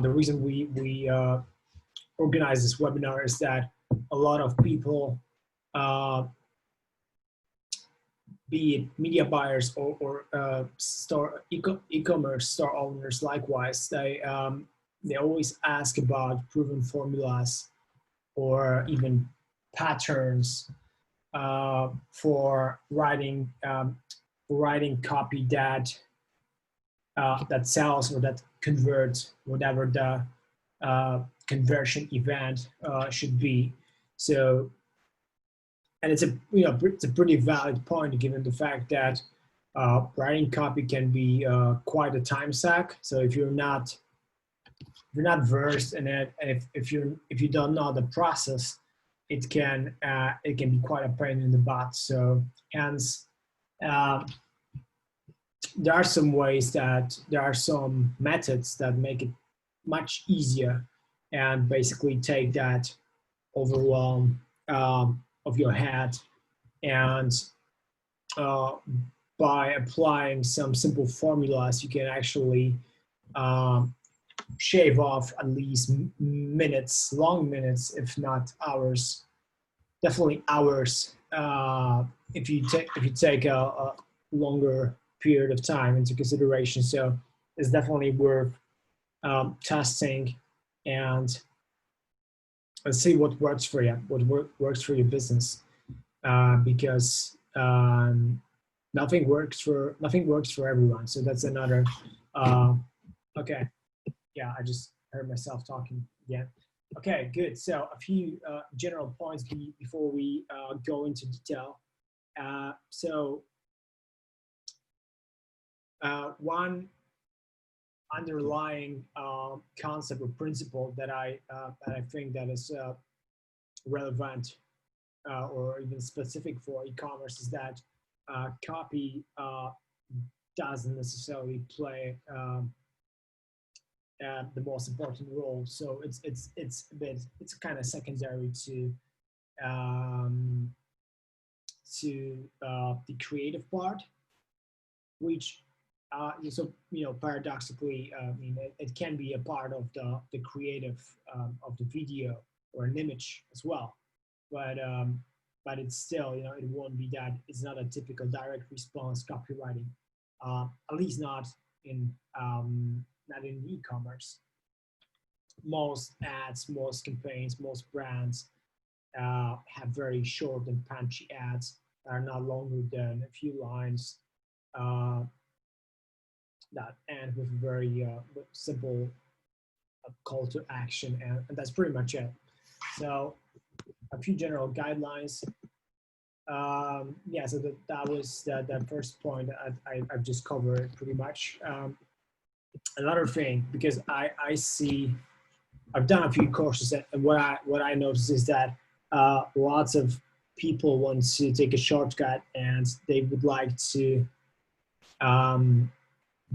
the reason we organize this webinar is that a lot of people, be it media buyers or e-commerce store owners, likewise, they always ask about proven formulas or even patterns for writing copy that sells or that converts, whatever the conversion event should be. So, and it's a it's a pretty valid point given the fact that writing copy can be quite a time suck. So if you're not versed in it, and if you don't know the process, it can be quite a pain in the butt. So hence, there are some methods that make it much easier and basically take that overwhelm of your head, and by applying some simple formulas, you can actually shave off at least minutes, long minutes, if not hours, definitely hours, if you take a longer period of time into consideration. So it's definitely worth testing, and let's see what works for you, what works for your business, because nothing works for everyone. So that's another. Okay, yeah, I just heard myself talking again. Okay, good. So a few general points before we go into detail. One underlying concept or principle that I think that is relevant or even specific for e-commerce is that copy doesn't necessarily play the most important role. So it's kind of secondary to the creative part, which paradoxically, I mean, it can be a part of the creative of the video or an image as well, but it's still, it won't be that. It's not a typical direct response copywriting, at least not in e-commerce. Most ads, most campaigns, most brands have very short and punchy ads that are not longer than a few lines, that end with a very simple call to action, and that's pretty much it. So a few general guidelines. So that was that first point I've just covered pretty much. Another thing, because I've done a few courses, and what I noticed is that lots of people want to take a shortcut, and they would like to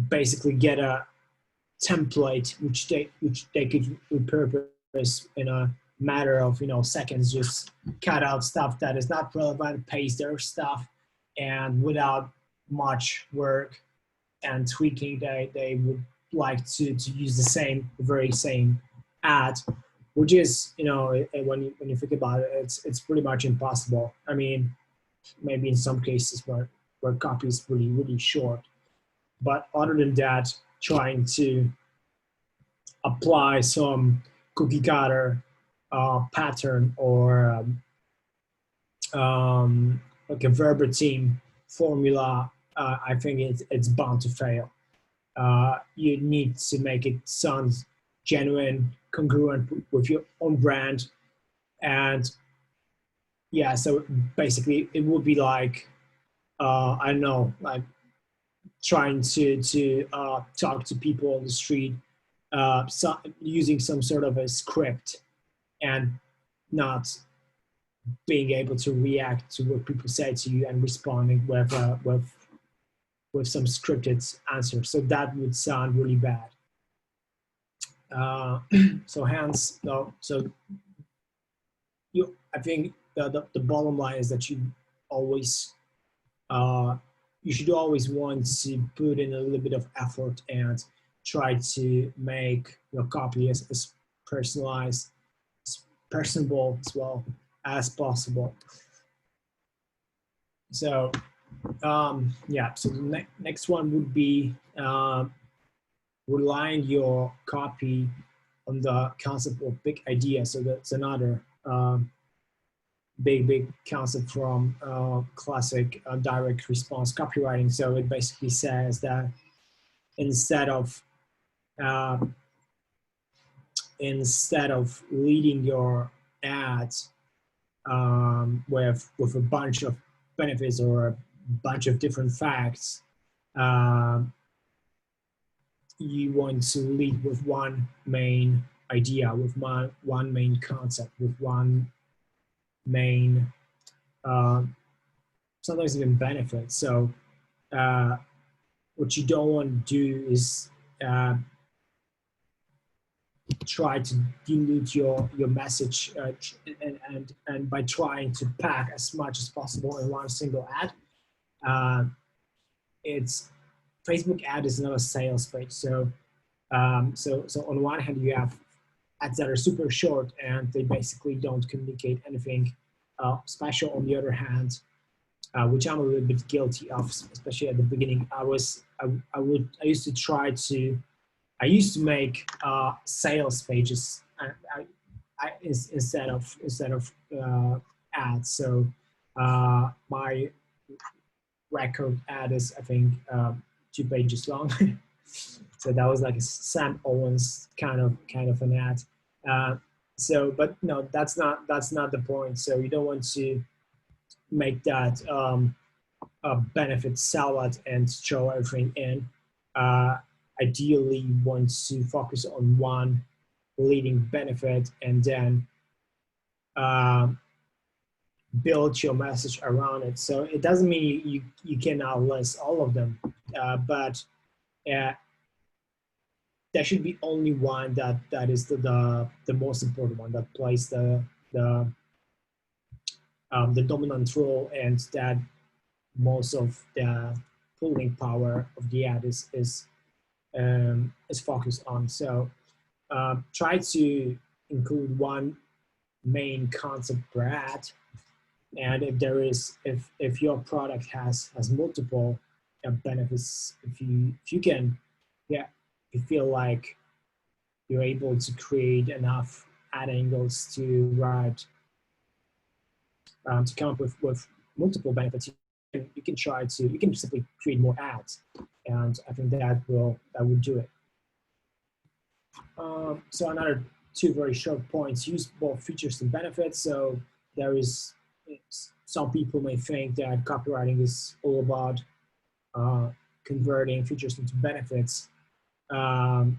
basically get a template which they could repurpose in a matter of seconds. Just cut out stuff that is not relevant, paste their stuff, and without much work and tweaking, they would like to use the very same ad, which is, when you think about it, it's pretty much impossible. I mean, maybe in some cases where copy is really, really short. But other than that, trying to apply some cookie cutter pattern or like a verbatim formula, I think it's bound to fail. You need to make it sound genuine, congruent with your own brand, and yeah. So basically, it would be like I don't know, like trying to talk to people on the street, using some sort of a script and not being able to react to what people say to you and responding with some scripted answer. So that would sound really bad. So hence, I think the bottom line is that you should always want to put in a little bit of effort and try to make your copy as personalized, as personable as well as possible. So yeah, so the next one would be relying your copy on the concept of big idea. So that's another big concept from classic direct response copywriting. So it basically says that instead of leading your ads with a bunch of benefits or a bunch of different facts, you want to lead with one main idea, with one main concept, with one main, sometimes even benefit. So what you don't want to do is try to dilute your message and by trying to pack as much as possible in one single ad. It's Facebook ad is not a sales page. So so on one hand you have ads that are super short and they basically don't communicate anything special. On the other hand, which I'm a little bit guilty of, especially at the beginning, I used to make sales pages instead of ads. So my record ad is, I think, 2 pages long. So that was like a Sam Owens kind of an ad. So, but no, that's not the point. So you don't want to make that a benefit salad and throw everything in. Ideally, you want to focus on one leading benefit and then build your message around it. So it doesn't mean you cannot list all of them, but there should be only one that is the most important one, that plays the dominant role, and that most of the pulling power of the ad is focused on. So try to include one main concept per ad, and if your product has multiple benefits, if you can, you feel like you're able to create enough ad angles to write to come up with multiple benefits, you can simply create more ads, and I think that would do it. So another 2 very short points: use both features and benefits. So there is, some people may think that copywriting is all about converting features into benefits and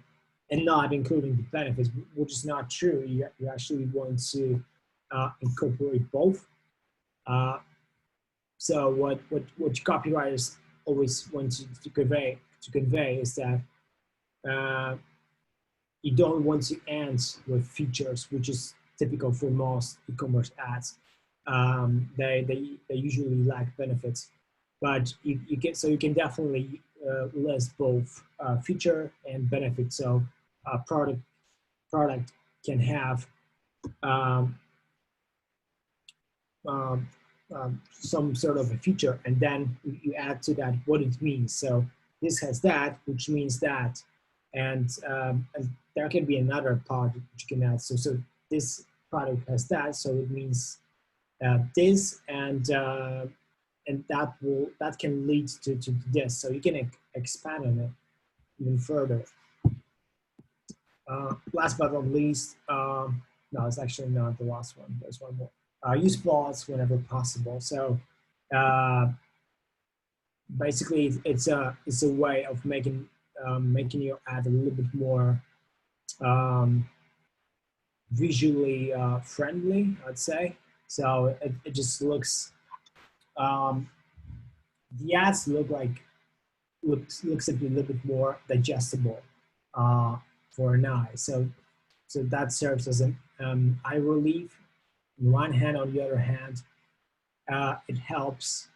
not including the benefits, which is not true. You actually want to incorporate both. So what copywriters always want to convey is that you don't want to end with features, which is typical for most e-commerce ads. They usually lack benefits, but you can definitely list both feature and benefit. So product can have some sort of a feature, and then you add to that what it means. So this has that, which means that, and there can be another part which you can add. So this product has that, so it means this, and that can lead to this. So you can expand on it even further. Last but not least, no, it's actually not the last one. There's one more. Use plots whenever possible. So basically, it's a way of making your ad a little bit more visually friendly, I'd say. So it just looks, the ads looks a little bit more digestible for an eye. So that serves as an eye relief on one hand. On the other hand, it helps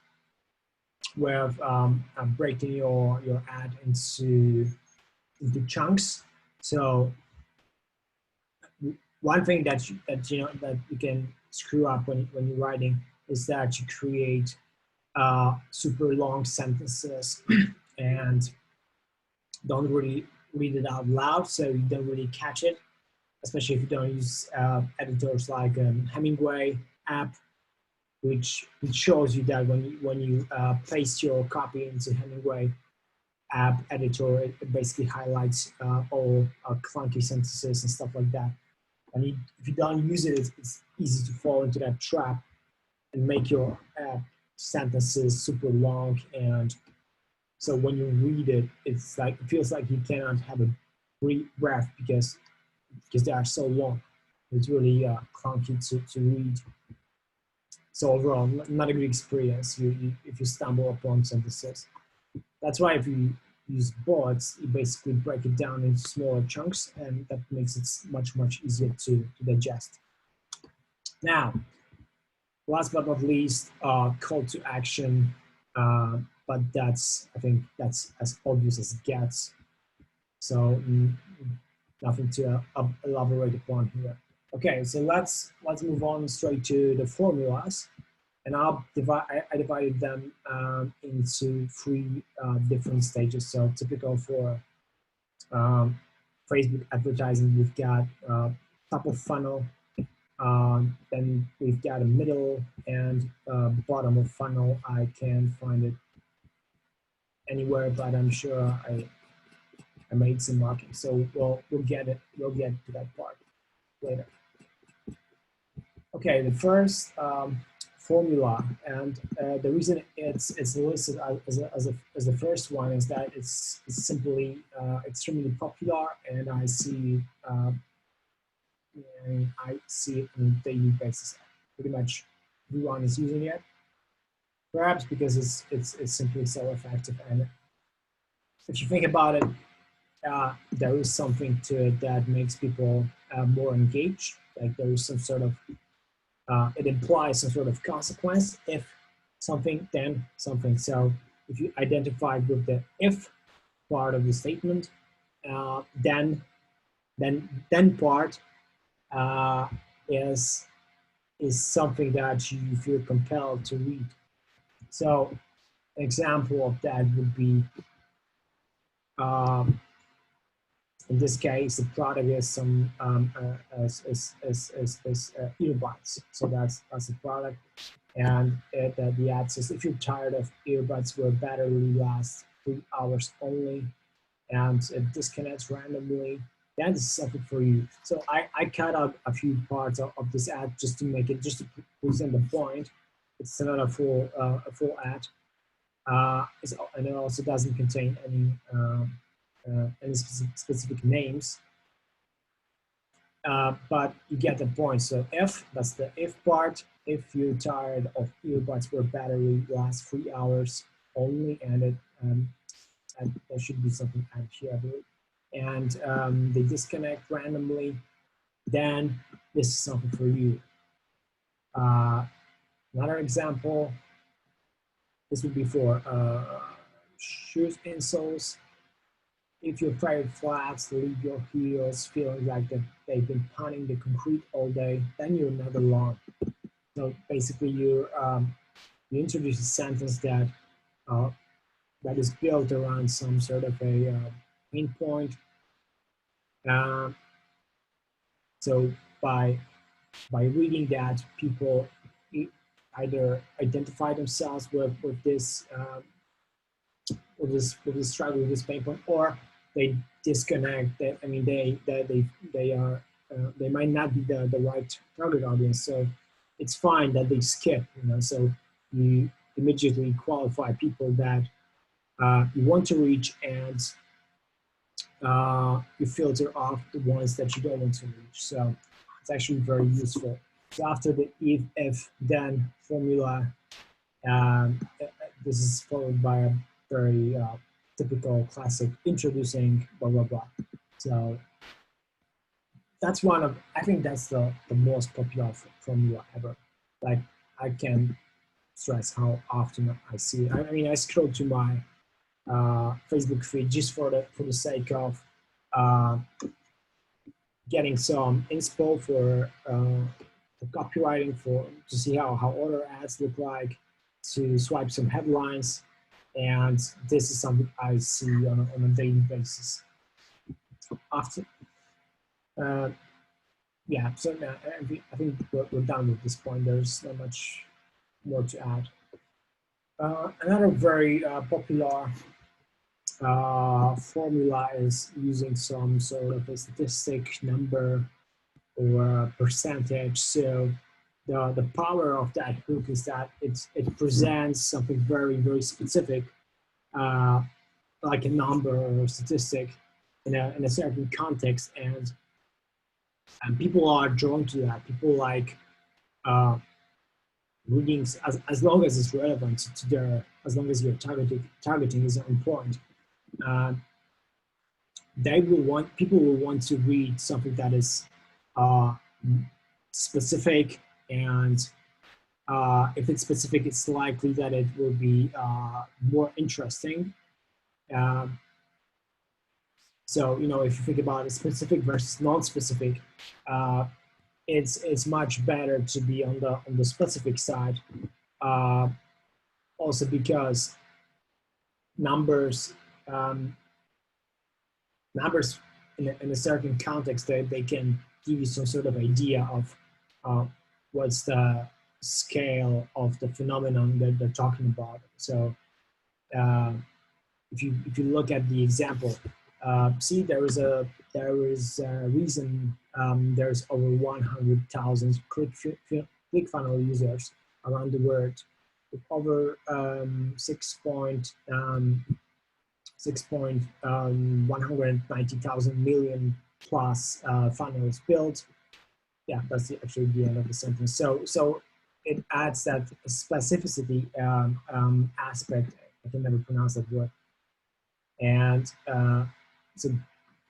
with breaking your ad into into chunks. So one thing that you can screw up when you're writing is that you create super long sentences and don't really read it out loud, so you don't really catch it, especially if you don't use editors like Hemingway app, which shows you that when you paste your copy into Hemingway app editor, it basically highlights all clunky sentences and stuff like that. And if you don't use it, it's easy to fall into that trap and make your sentences super long. And so when you read it, it feels like you cannot have a breath because they are so long. It's really clunky to read. So overall, not a good experience if you stumble upon sentences. That's why if you use bots, you basically break it down into smaller chunks, and that makes it much easier to digest. Now, last but not least, call to action, but I think that's as obvious as it gets. So nothing to elaborate upon here. Okay, so let's move on straight to the formulas, and I divided them into three different stages. So typical for Facebook advertising, we've got top of funnel, then we've got a middle and bottom of funnel. I can't find it anywhere, but I'm sure I made some marking. So we'll get to that part later. Okay, the first formula, and the reason it's listed as the first one is that it's simply extremely popular, and I see it on a daily basis. Pretty much everyone is using it, perhaps because it's simply so effective. And if you think about it, there is something to it that makes people more engaged. Like there is some sort of it implies some sort of consequence. If something, then something. So if you identify with the if part of the statement, then part is something that you feel compelled to read. So an example of that would be, in this case, the product is some earbuds. So that's the product, and the ad says, if you're tired of earbuds where battery lasts 3 hours only, and it disconnects randomly, that is something for you. So I cut out a few parts of this ad just to present the point. It's not a full ad, and it also doesn't contain any specific names, but you get the point. So if, that's the if part. If you're tired of earbuds where battery lasts 3 hours only, and there should be something added here, I believe, and they disconnect randomly, then this is something for you. Another example, this would be for shoes insoles. If your favorite flats leave your heels feeling like they've been pounding the concrete all day, then you're never long. So basically, you introduce a sentence that is built around some sort of a pain point. So by reading that, people either identify themselves with this struggle, with this pain point, or they disconnect. They might not be the right target audience. So it's fine that they skip. So you immediately qualify people that you want to reach, and you filter off the ones that you don't want to reach. So it's actually very useful. So after the if then formula, this is followed by a very typical classic introducing blah blah blah. So that's I think that's the most popular formula ever. Like, I can't stress how often I see it. I mean, I scroll to my Facebook feed just for the sake of getting some inspo for copywriting, to see how other ads look like, to swipe some headlines, and this is something I see on a daily basis. After, yeah, so I think we're done with this point. There's not much more to add. Another very popular formula is using some sort of a statistic number or a percentage. So the power of that hook is that it presents something very, very specific, like a number or a statistic in a certain context, and people are drawn to that. People like reading as long as it's relevant to their, as long as your targeting is on point. People will want to read something that is specific, and if it's specific, it's likely that it will be more interesting. So, you know, if you think about it, specific versus non-specific, it's much better to be on the specific side. Also because numbers in a certain context, they can give you some sort of idea of what's the scale of the phenomenon that they're talking about. So if you look at the example, see there is a reason there's over 100,000 ClickFunnels users around the world, with over 190,000 million plus funnels built. Yeah, that's actually the end of the sentence. So it adds that specificity aspect. I can never pronounce that word. And so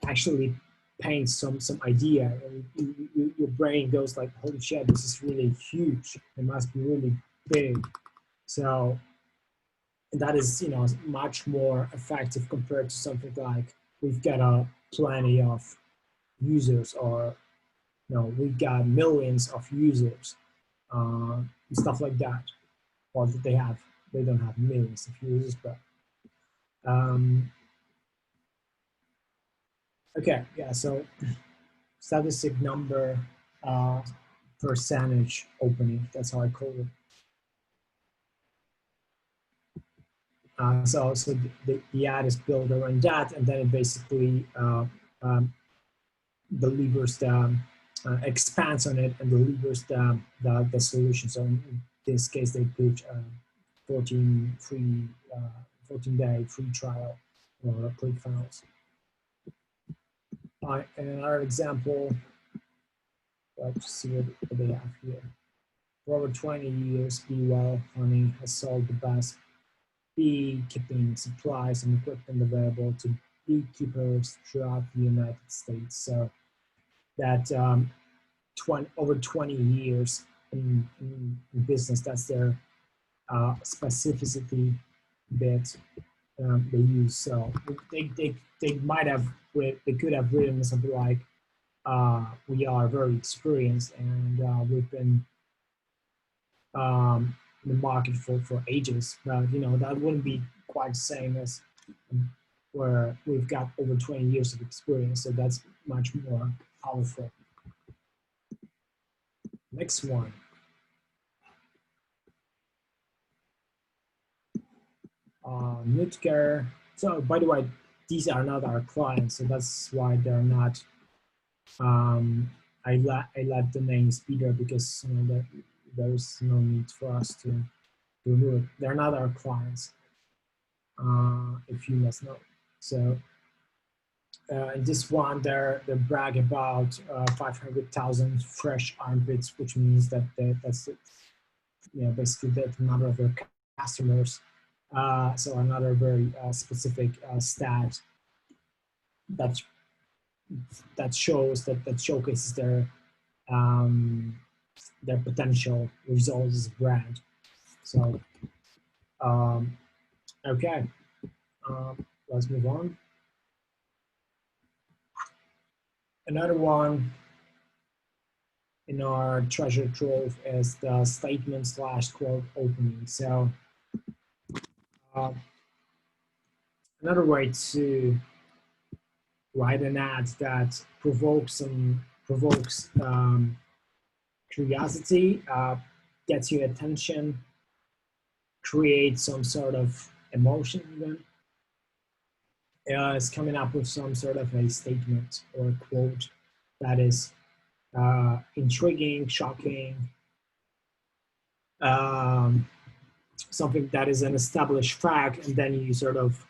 actually paints some idea, and your brain goes like, holy shit, this is really huge. It must be really big. So that is, you know, much more effective compared to something like, we've got plenty of users, or, you know, we've got millions of users, stuff like that. Or that they don't have millions of users, but okay, yeah. So statistic number, percentage opening. That's how I call it. So the ad is built around that, and then it basically delivers expands on it and delivers the solution. So in this case, they put 14-day free trial or ClickFunnels. Another example, let's see what they have here. For over 20 years, Be Well Honey has sold the best beekeeping supplies and equipment available to beekeepers throughout the United States. So that over 20 years in business, that's their specificity bit they use. So they could have written something like, we are very experienced, and we've been in the market for ages. But, you know, that wouldn't be quite the same as where we've got over 20 years of experience. So that's much more powerful. Next one. Nutker. So, by the way, these are not our clients, so that's why they're not. I let the names be there because, you know, there's no need for us to remove it. They're not our clients, if you must know. So in this one, they brag about 500,000 fresh armpits, which means that that's it. You know, basically the number of their customers. So another very specific stat that showcases their potential results as a brand. So okay, Let's move on. Another one in our treasure trove is the statement / quote opening. So another way to write an ad that provokes curiosity, gets your attention, creates some sort of emotion even, is coming up with some sort of a statement or a quote that is intriguing, shocking, something that is an established fact, and then you sort of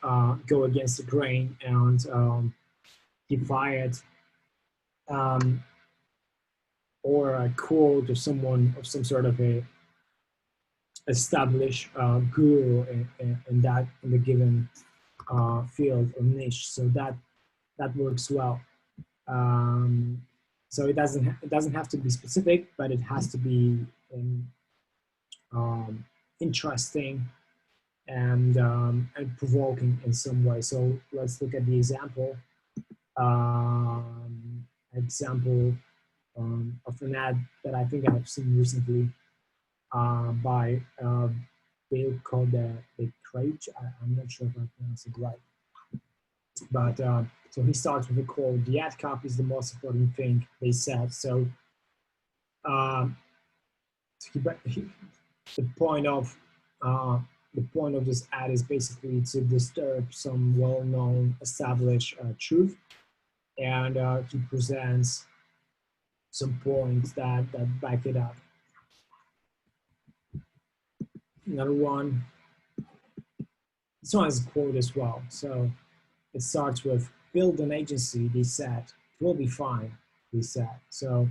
go against the grain and defy it, or a quote of someone of some sort of a established guru in the given field or niche. So that works well. So it doesn't have to be specific, but it has to be interesting and provoking in some way. So let's look at the example. Of an ad that I think I've seen recently by Bill called the Crage. I'm not sure if I pronounced it right. But so he starts with a quote: "The ad copy is the most important thing they said." So the point of this ad is basically to disturb some well-known, established truth, and he presents some points that back it up. Another one. This one is a quote as well. So it starts with, "Build an agency," they said. "It will be fine," they said. So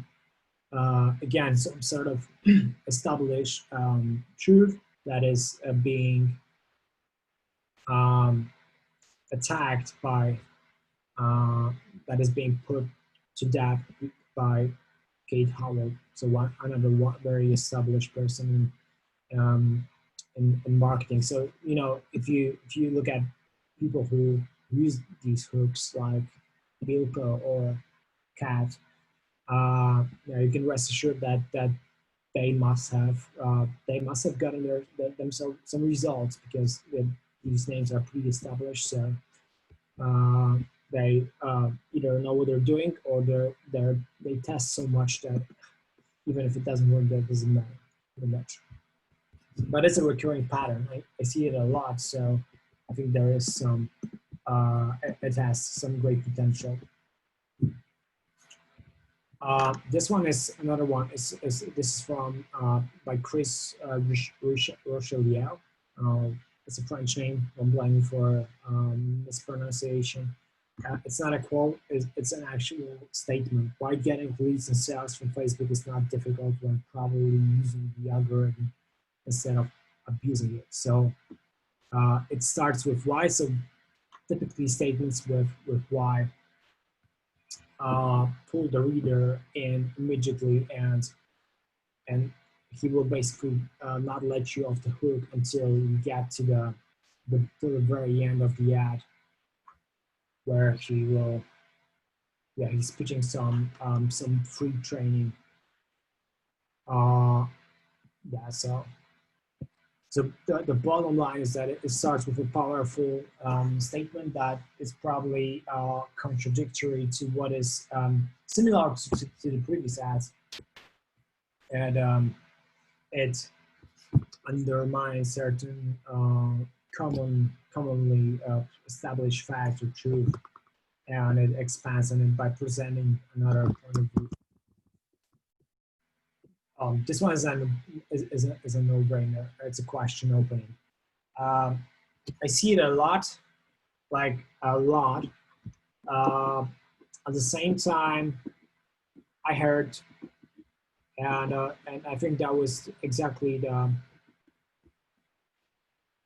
again, some sort of established truth that is being attacked by, that is being put to death by Kate Howard. So another very established person in marketing. So if you look at people who use these hooks like Bilko or Cat, you can rest assured that they must have gotten themselves some results, because these names are pre-established. So they either know what they're doing, or they test so much that even if it doesn't work, that doesn't matter very much. But it's a recurring pattern. I see it a lot, so I think there is some. It has some great potential. This one is another one. This is from by Chris Rochelier. It's a French name. I'm blaming for mispronunciation. It's not a quote. It's an actual statement. Why getting leads and sales from Facebook is not difficult when properly using the algorithm instead of abusing it. So it starts with why. So typically statements with why pull the reader in immediately, and he will basically not let you off the hook until you get to the very end of the ad, where he will, he's pitching some free training. So the bottom line is that it starts with a powerful statement that is probably contradictory to what is similar to the previous ads, and it undermines certain commonly established facts or truth, and it expands on it by presenting another point of view. This one is a no-brainer. It's a question opening. I see it a lot, like a lot. At the same time, I heard, and I think that was exactly the.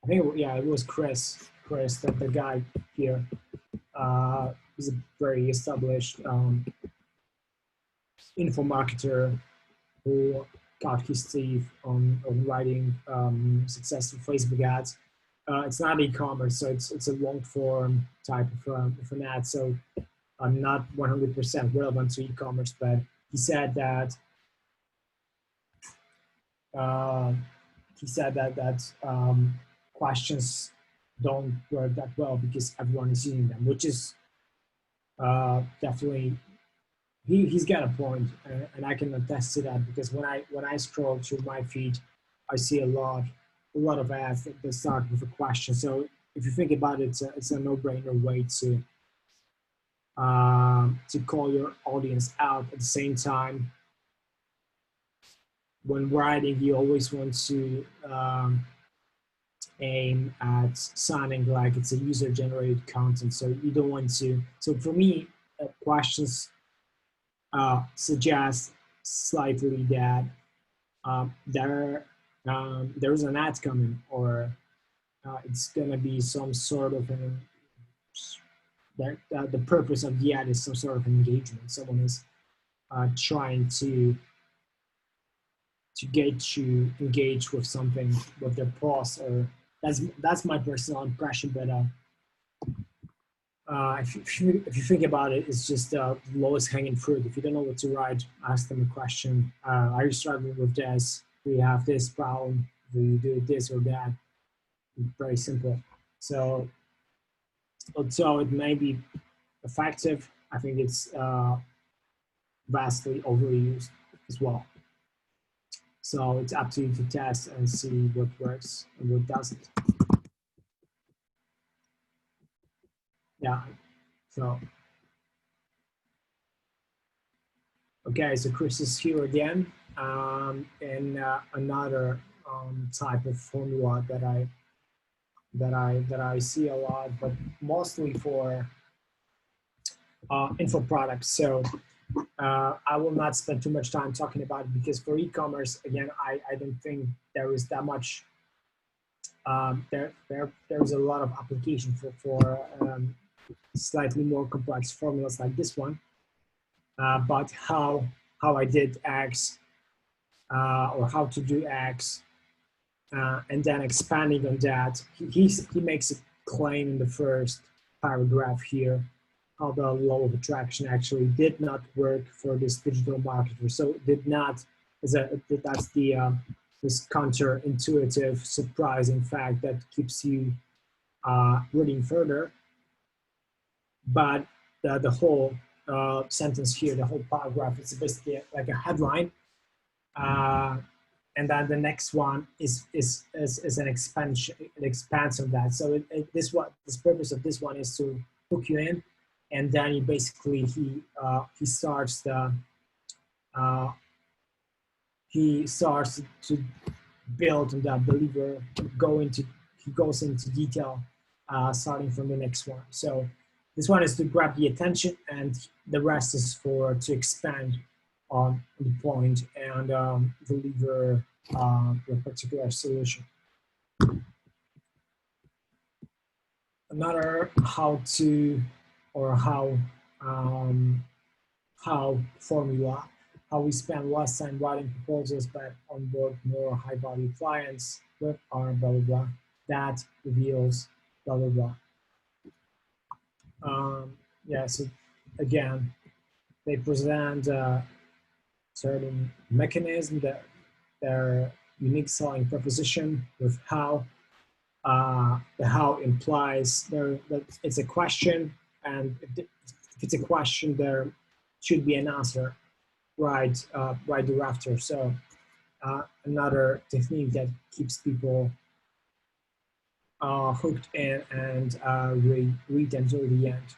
I think it was Chris, the guy here. He's a very established info marketer who got his teeth on writing successful Facebook ads. it's not e-commerce, so it's a long form type of an ad. So I'm not 100% relevant to e-commerce, but he said that uh, questions don't work that well because everyone is using them, which is definitely he's got a point, and I can attest to that because when I scroll through my feed, I see a lot of ads that start with a question. So if you think about it, it's a no-brainer way to call your audience out. At the same time, when writing, you always want to aim at sounding like it's a user-generated content. So you don't want to. So for me, questions suggest slightly that there's an ad coming, or it's going to be some sort of the purpose of the ad is some sort of engagement. Someone is trying to get you engaged with something, with their post, or that's my personal impression. But if you think about it, it's just the lowest hanging fruit. If you don't know what to write, ask them a question. Are you struggling with this? Do you have this problem? Do you do this or that? Very simple. So although it may be effective, I think it's vastly overused as well. So it's up to you to test and see what works and what doesn't. Yeah, so. Okay, so Chris is here again, and another type of formula that I see a lot, but mostly for info products. So I will not spend too much time talking about it because for e-commerce, again, I don't think there is that much. There's a lot of application for slightly more complex formulas like this one. But how I did X or how to do X, and then expanding on that, he makes a claim in the first paragraph here how the law of attraction actually did not work for this digital marketer. So it did not, that's the this counterintuitive, surprising fact that keeps you reading further. But the whole sentence here, the whole paragraph, is basically like a headline, and then the next one is an expansion, an expanse of that. So this purpose of this one is to hook you in, and then he basically he starts to build on that believer, he goes into detail starting from the next one. So this one is to grab the attention, and the rest is to expand on the point and deliver a particular solution. Another how formula, how we spend less time writing proposals but onboard more high-value clients with our blah, blah, blah. That reveals blah, blah, blah. Yeah, so again, they present certain mechanism, their unique selling proposition with how. The how implies that it's a question, and if it's a question, there should be an answer right thereafter. So another technique that keeps people hooked in and read until the end.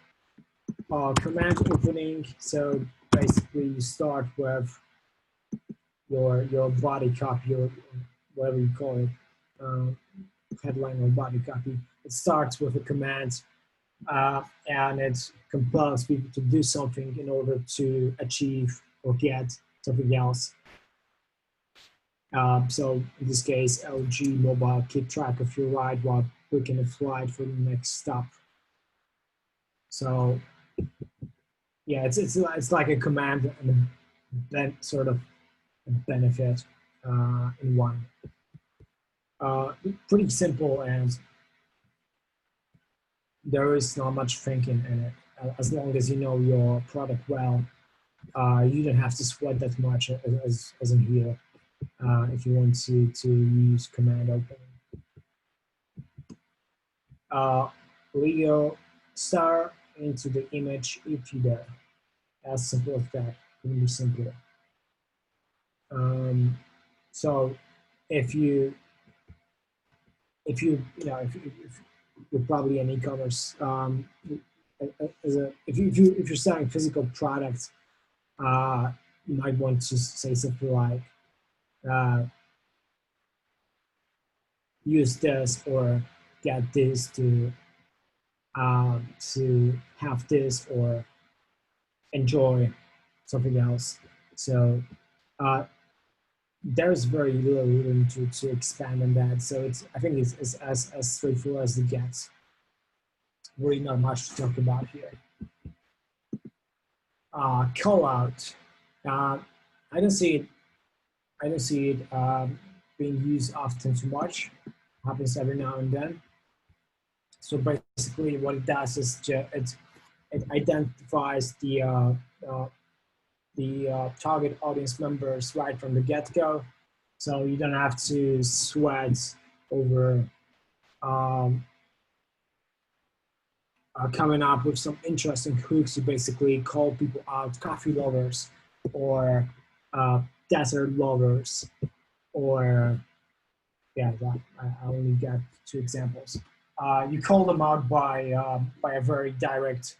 Command opening. So basically, you start with your body copy, or whatever you call it. Headline or body copy. It starts with a command, and it compels people to do something in order to achieve or get something else. So in this case, LG Mobile, keep track of your ride while booking a flight for the next stop. So yeah, it's like a command and then sort of a benefit in one. Pretty simple and there is not much thinking in it. As long as you know your product well, you don't have to sweat that much as in here if you want to use command opening. Leo star into the image if you dare. As simple as that. Really simple. So if you're probably an e-commerce, if you're selling physical products, you might want to say something like, use this or get this to have this or enjoy something else. So there's very little room to expand on that. So I think it's as straightforward as it gets. Really not much to talk about here. Call out. I don't see it being used often too much. Happens every now and then. So basically, what it does is it identifies the target audience members right from the get-go, so you don't have to sweat over coming up with some interesting hooks to basically call people out, coffee lovers or desert lovers, or yeah, I only got 2 examples. You call them out by a very direct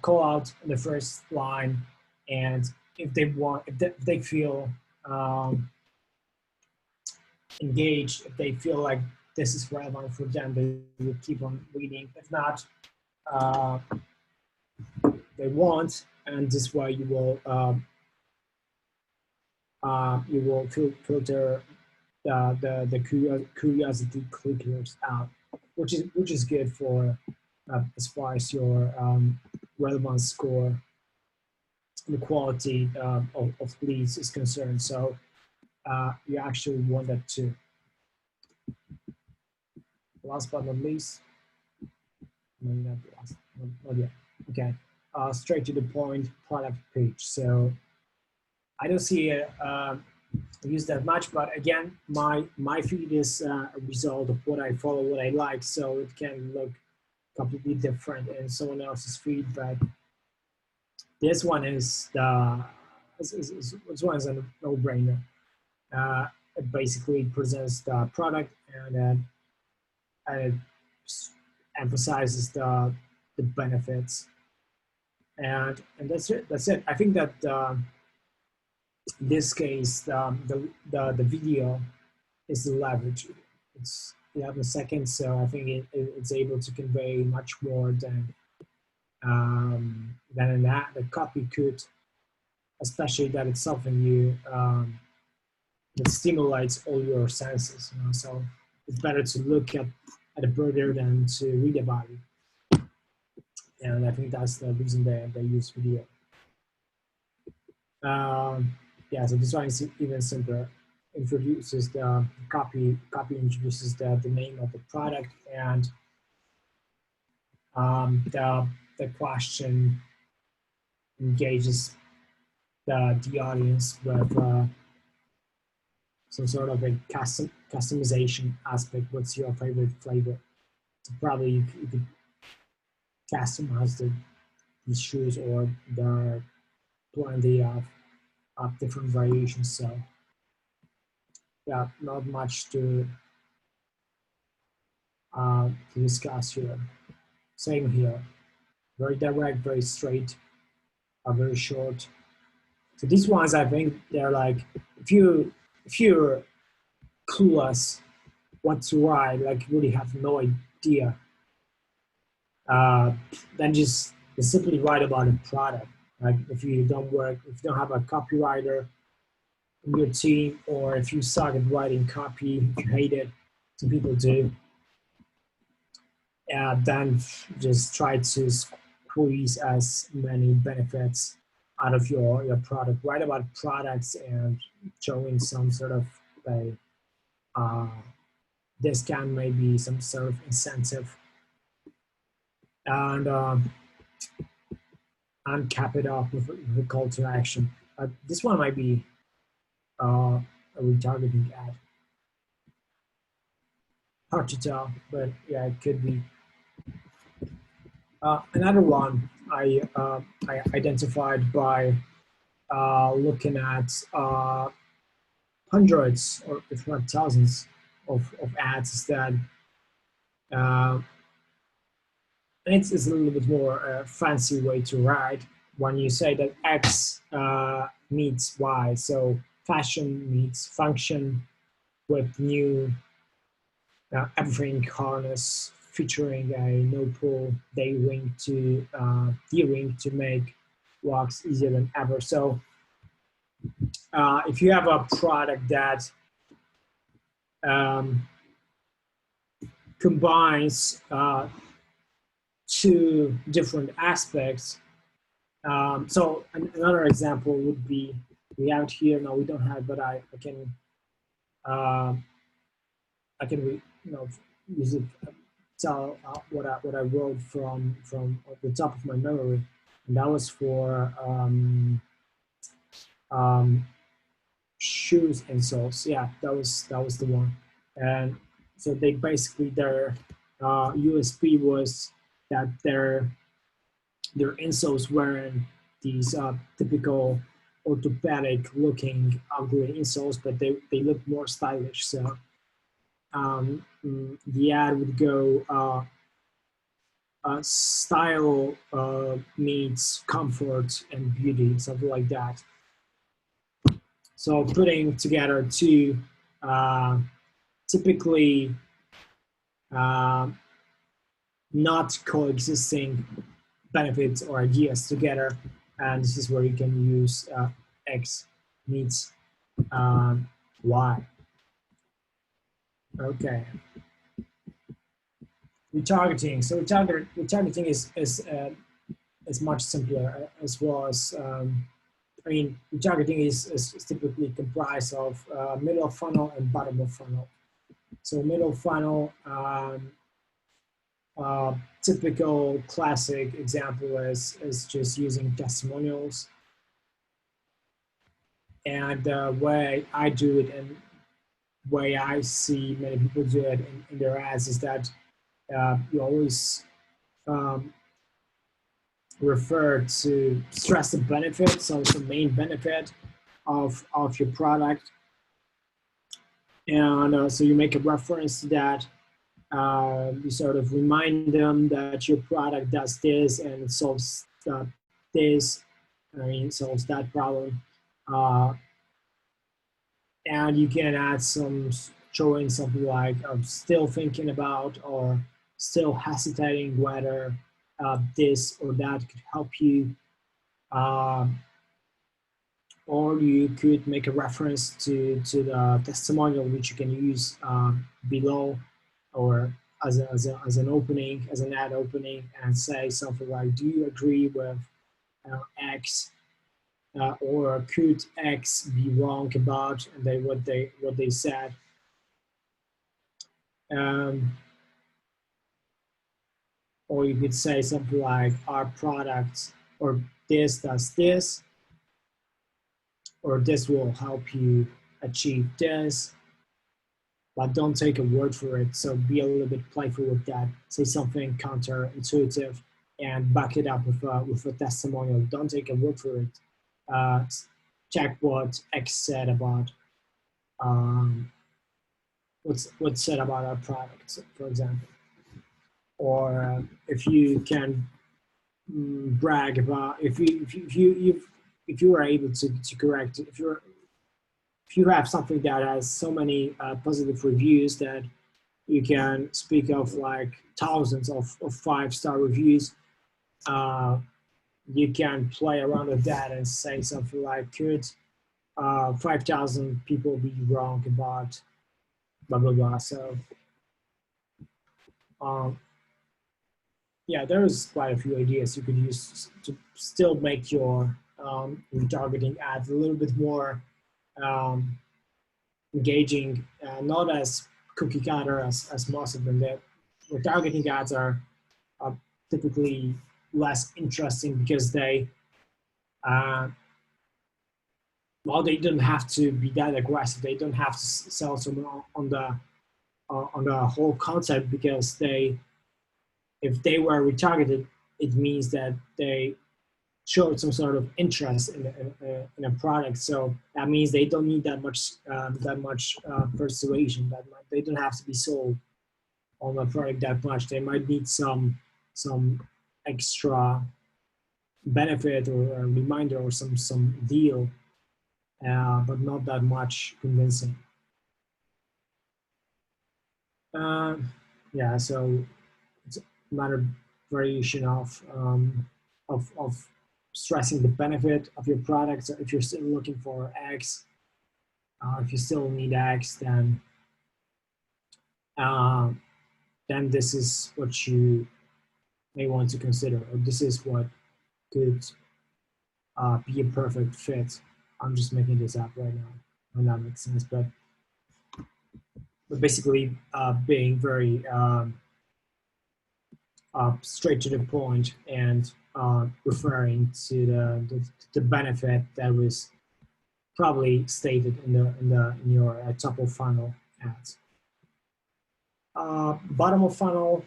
call out in the first line, and if they feel engaged, if they feel like this is relevant for them, they will keep on reading. If not, they won't, and this way you will filter the curiosity clickers out, which is good for as far as your relevance score, the quality of leads is concerned. So you actually want that too. Last but not least, maybe not last, not yet. Okay, straight to the point, product page. So I don't see it used that much, but again, my feed is a result of what I follow, what I like, so it can look completely different in someone else's feed. But this one is this one is a no-brainer. It basically presents the product and it emphasizes the benefits, and that's it. That's it. I think that in this case, the video is the leverage. It's 11 seconds, so I think it's able to convey much more than that. The copy could, especially that it's something you that stimulates all your senses. You know? So it's better to look at a burger than to read about it. And I think that's the reason they use video. Yeah, so this one is even simpler. Introduces the copy introduces the name of the product, and the question engages the audience with some sort of a customization aspect. What's your favorite flavor? So probably you could customize these shoes, or there are plenty of different variations. So yeah, not much to discuss here. Same here. Very direct, very straight, very short. So these ones, I think they're like, if you're clueless what to write, like really have no idea, then just simply write about a product. Like if you don't have a copywriter in your team, or if you suck at writing copy, if you hate it, some people do, then just try to squeeze as many benefits out of your product. Write about products and showing some sort of a discount, maybe some sort of incentive, and cap it off with a call to action. This one might be a retargeting ad. Hard to tell, but yeah, it could be. Another one I identified by looking at hundreds or if not thousands of ads is that uh, it's a little bit more fancy way to write when you say that X meets Y. So fashion meets function with new everything harness featuring a no-pull D-ring to make walks easier than ever. So if you have a product that um, combines two different aspects. So another example would be, we have it here, no we don't have, but I can use it, tell what I wrote from the top of my memory, and that was for shoes and soles. Yeah, that was the one. And so they basically, their USP was that their insoles weren't these typical orthopedic looking ugly insoles, but they look more stylish. So the ad would go style meets comfort and beauty, something like that. So putting together two typically not coexisting benefits or ideas together, and this is where you can use X meets Y. Okay. Retargeting. So retargeting is much simpler as well as retargeting is typically comprised of middle of funnel and bottom of funnel. So middle funnel, typical classic example is just using testimonials. And the way I do it and way I see many people do it in their ads is that you always refer to stress the benefit, so it's the main benefit of your product. And so you make a reference to that. You sort of remind them that your product does this and it solves this, solves that problem. And you can add some, showing something like I'm still thinking about or still hesitating whether this or that could help you. Or you could make a reference to the testimonial, which you can use below or as an opening, as an ad opening, and say something like, do you agree with X? Or could X be wrong about what they said? Or you could say something like, our product or this does this, or this will help you achieve this, but don't take a word for it. So be a little bit playful with that. Say something counterintuitive and back it up with a testimonial. Don't take a word for it. Check what X said about what's said about our product, for example. Or if you can brag about, if you are able to correct, if you have something that has so many positive reviews that you can speak of like thousands of 5-star reviews, you can play around with that and say something like, could 5,000 people be wrong about blah, blah, blah. So yeah, there's quite a few ideas you could use to still make your retargeting ads a little bit more engaging, not as cookie cutter as most of them. That retargeting ads are typically less interesting because they, well, they don't have to be that aggressive. They don't have to sell someone on the whole concept, because if they were retargeted, it means that they showed some sort of interest in a product. So that means they don't need that much persuasion. They don't have to be sold on the product that much. They might need some extra benefit or a reminder or some deal, but not that much convincing. Yeah, so it's another variation of stressing the benefit of your product. So if you're still looking for X, if you still need X, then this is what you may want to consider, or this is what could be a perfect fit. I'm just making this up right now, and that makes sense. But basically, being very straight to the point and referring to the benefit that was probably stated in your top of funnel ads. Bottom of funnel.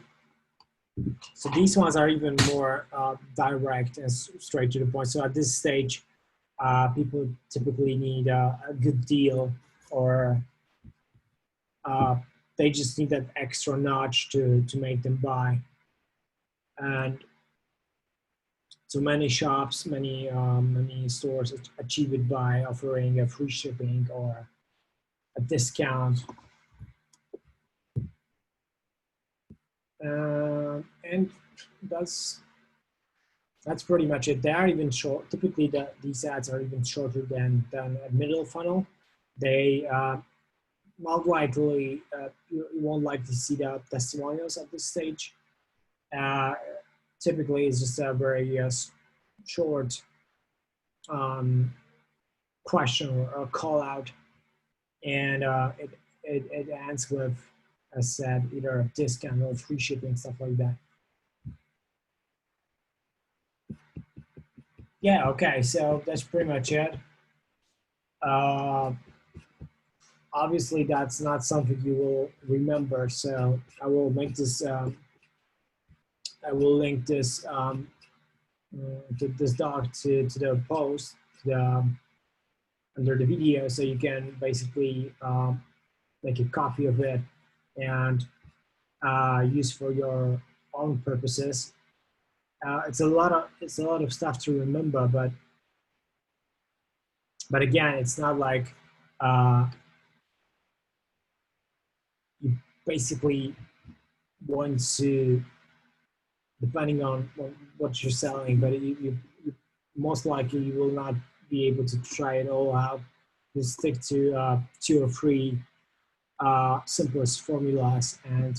So these ones are even more direct and straight to the point. So at this stage, people typically need a good deal, or they just need that extra notch to make them buy. And so many shops, many stores achieve it by offering a free shipping or a discount. And that's pretty much it. They are even short. Typically, these ads are even shorter than a middle funnel. They not likely you won't likely see the testimonials at this stage. Typically, it's just a very short question or call out, and it ends with, as said, either a discount or free shipping, stuff like that. Yeah, okay, so that's pretty much it. Obviously, that's not something you will remember, so I will make this. I will link this this doc to the post under the video, so you can basically make a copy of it and use for your own purposes. It's a lot of stuff to remember, but again, it's not like you basically want to, depending on what you're selling, but you most likely you will not be able to try it all out. You stick to 2 or 3 simplest formulas, and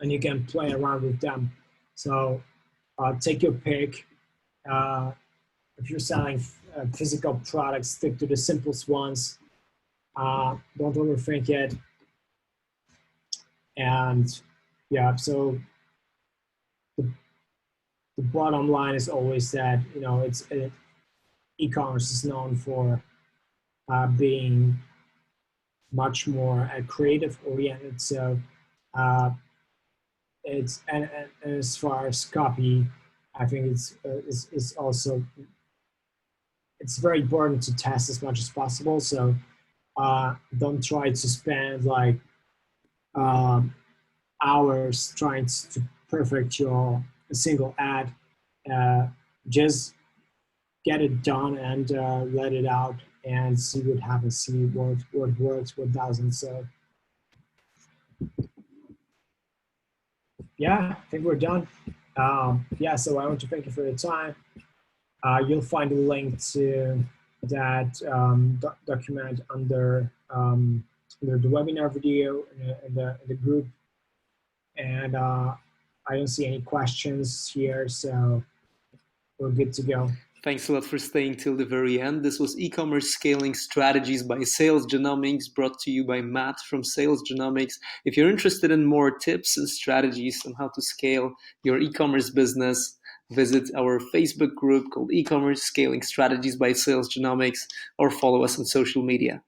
you can play around with them. So take your pick. If you're selling physical products, stick to the simplest ones. Don't overthink it. And yeah, so the bottom line is always that, you know, e-commerce is known for being much more creative oriented. So it's and as far as copy, I think it's also, it's very important to test as much as possible. So don't try to spend like hours trying to perfect your single ad. Just get it done and let it out and see what happens, see what works, what doesn't. So yeah, I think we're done. Yeah, so I want to thank you for your time. You'll find a link to that document under the webinar video in the group. And I don't see any questions here, so we're good to go. Thanks a lot for staying till the very end. This was e-commerce scaling strategies by Sales Genomics, brought to you by Matt from Sales Genomics. If you're interested in more tips and strategies on how to scale your e-commerce business, visit our Facebook group called E-commerce Scaling Strategies by Sales Genomics, or follow us on social media.